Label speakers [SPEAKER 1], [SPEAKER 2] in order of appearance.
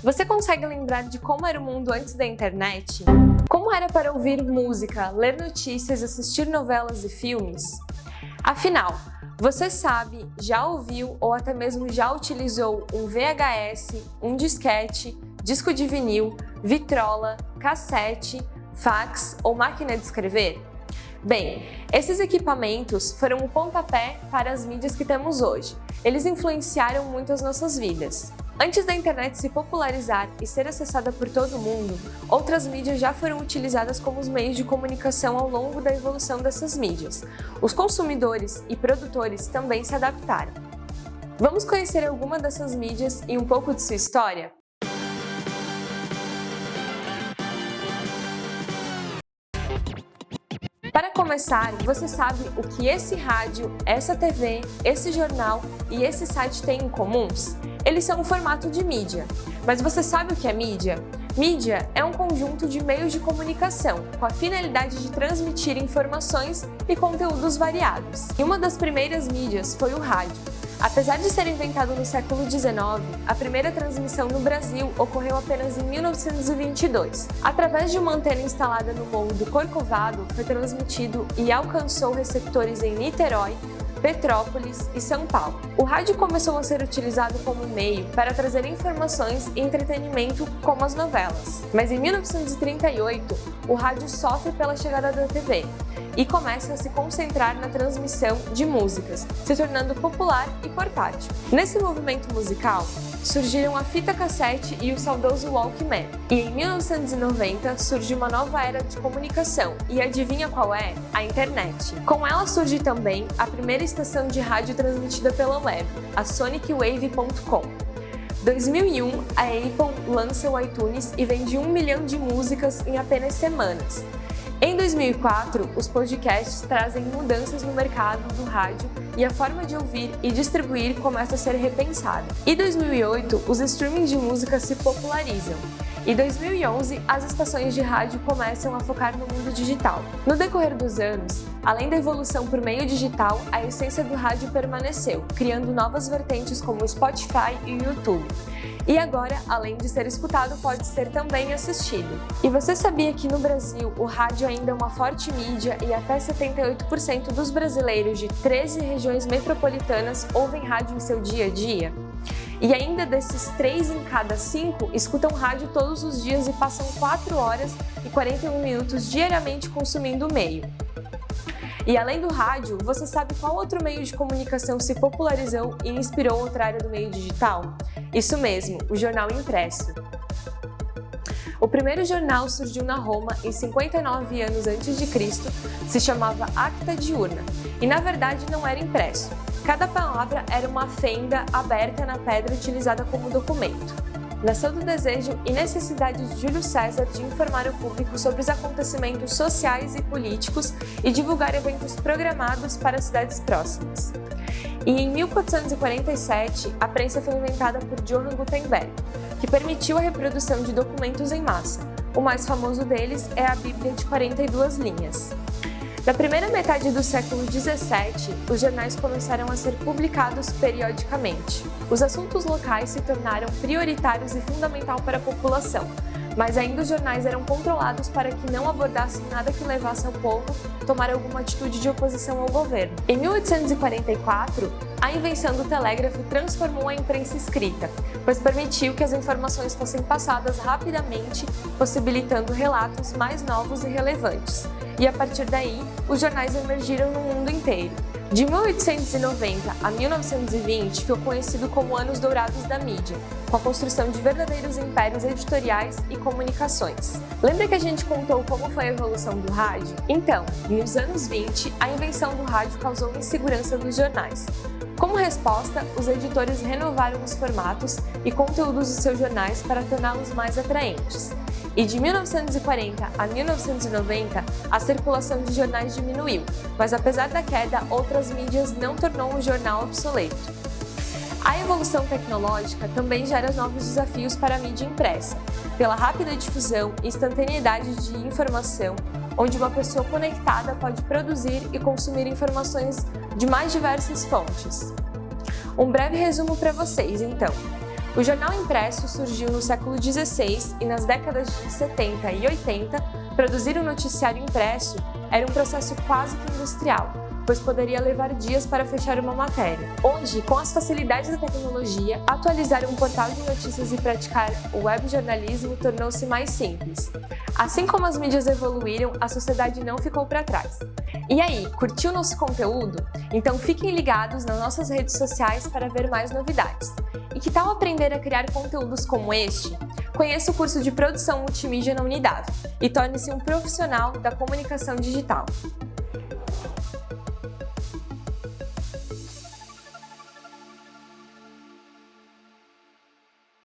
[SPEAKER 1] Você consegue lembrar de como era o mundo antes da internet? Como era para ouvir música, ler notícias, assistir novelas e filmes? Afinal, você sabe, já ouviu ou até mesmo já utilizou um VHS, um disquete, disco de vinil, vitrola, cassete, fax ou máquina de escrever? Bem, esses equipamentos foram o pontapé para as mídias que temos hoje. Eles influenciaram muito as nossas vidas. Antes da internet se popularizar e ser acessada por todo mundo, outras mídias já foram utilizadas como os meios de comunicação ao longo da evolução dessas mídias. Os consumidores e produtores também se adaptaram. Vamos conhecer alguma dessas mídias e um pouco de sua história? Para começar, você sabe o que esse rádio, essa TV, esse jornal e esse site têm em comuns? Eles são um formato de mídia. Mas você sabe o que é mídia? Mídia é um conjunto de meios de comunicação com a finalidade de transmitir informações e conteúdos variados. E uma das primeiras mídias foi o rádio. Apesar de ser inventado no século XIX, a primeira transmissão no Brasil ocorreu apenas em 1922. Através de uma antena instalada no Morro do Corcovado, foi transmitido e alcançou receptores em Niterói, Petrópolis e São Paulo. O rádio começou a ser utilizado como meio para trazer informações e entretenimento como as novelas. Mas em 1938, o rádio sofre pela chegada da TV e começa a se concentrar na transmissão de músicas, se tornando popular e portátil. Nesse movimento musical, surgiram a fita cassete e o saudoso Walkman. E em 1990 surge uma nova era de comunicação, e adivinha qual é? A internet. Com ela surge também a primeira estação de rádio transmitida pela web, a SonicWave.com. 2001, a Apple lança o iTunes e vende 1 milhão de músicas em apenas semanas. Em 2004, os podcasts trazem mudanças no mercado do rádio e a forma de ouvir e distribuir começa a ser repensada. Em 2008, os streamings de música se popularizam. Em 2011, as estações de rádio começam a focar no mundo digital. No decorrer dos anos, além da evolução por meio digital, a essência do rádio permaneceu, criando novas vertentes como o Spotify e o YouTube. E agora, além de ser escutado, pode ser também assistido. E você sabia que no Brasil o rádio ainda é uma forte mídia e até 78% dos brasileiros de 13 regiões metropolitanas ouvem rádio em seu dia a dia? E ainda desses 3 em cada 5 escutam rádio todos os dias e passam 4 horas e 41 minutos diariamente consumindo o meio. E além do rádio, você sabe qual outro meio de comunicação se popularizou e inspirou outra área do meio digital? Isso mesmo, o jornal impresso. O primeiro jornal surgiu na Roma em 59 anos antes de Cristo, se chamava Acta Diurna, e na verdade não era impresso. Cada palavra era uma fenda aberta na pedra utilizada como documento. Nasceu do desejo e necessidade de Júlio César de informar o público sobre os acontecimentos sociais e políticos e divulgar eventos programados para cidades próximas. E em 1447, a prensa foi inventada por Johann Gutenberg, que permitiu a reprodução de documentos em massa. O mais famoso deles é a Bíblia de 42 linhas. Na primeira metade do século XVII, os jornais começaram a ser publicados periodicamente. Os assuntos locais se tornaram prioritários e fundamental para a população, mas ainda os jornais eram controlados para que não abordassem nada que levasse ao povo a tomar alguma atitude de oposição ao governo. Em 1844, a invenção do telégrafo transformou a imprensa escrita, pois permitiu que as informações fossem passadas rapidamente, possibilitando relatos mais novos e relevantes. E a partir daí, os jornais emergiram no mundo inteiro. De 1890 a 1920 ficou conhecido como Anos Dourados da Mídia, com a construção de verdadeiros impérios editoriais e comunicações. Lembra que a gente contou como foi a evolução do rádio? Então, nos anos 20, a invenção do rádio causou insegurança nos jornais. Como resposta, os editores renovaram os formatos e conteúdos dos seus jornais para torná-los mais atraentes. E de 1940 a 1990, a circulação de jornais diminuiu, mas apesar da queda, outras mídias não tornou o jornal obsoleto. A evolução tecnológica também gera novos desafios para a mídia impressa, pela rápida difusão e instantaneidade de informação, onde uma pessoa conectada pode produzir e consumir informações de mais diversas fontes. Um breve resumo para vocês, então. O jornal impresso surgiu no século XVI e nas décadas de 70 e 80, produzir um noticiário impresso era um processo quase que industrial, pois poderia levar dias para fechar uma matéria. Hoje, com as facilidades da tecnologia, atualizar um portal de notícias e praticar o webjornalismo tornou-se mais simples. Assim como as mídias evoluíram, a sociedade não ficou para trás. E aí, curtiu nosso conteúdo? Então fiquem ligados nas nossas redes sociais para ver mais novidades. E que tal aprender a criar conteúdos como este? Conheça o curso de produção multimídia na Unidade e torne-se um profissional da comunicação digital.